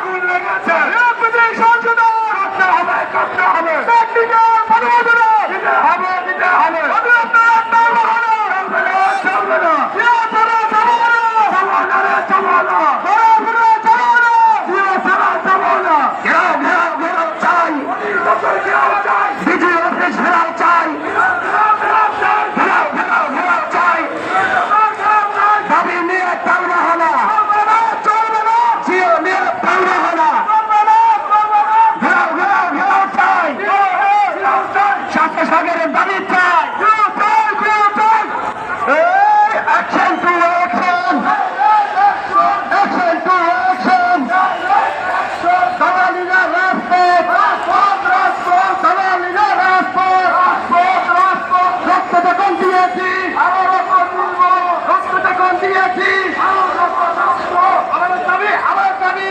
আগুন লেগেছে বিদেশ সংশোধন করতে হবে দিতে হবে চলবে না আমার দাবি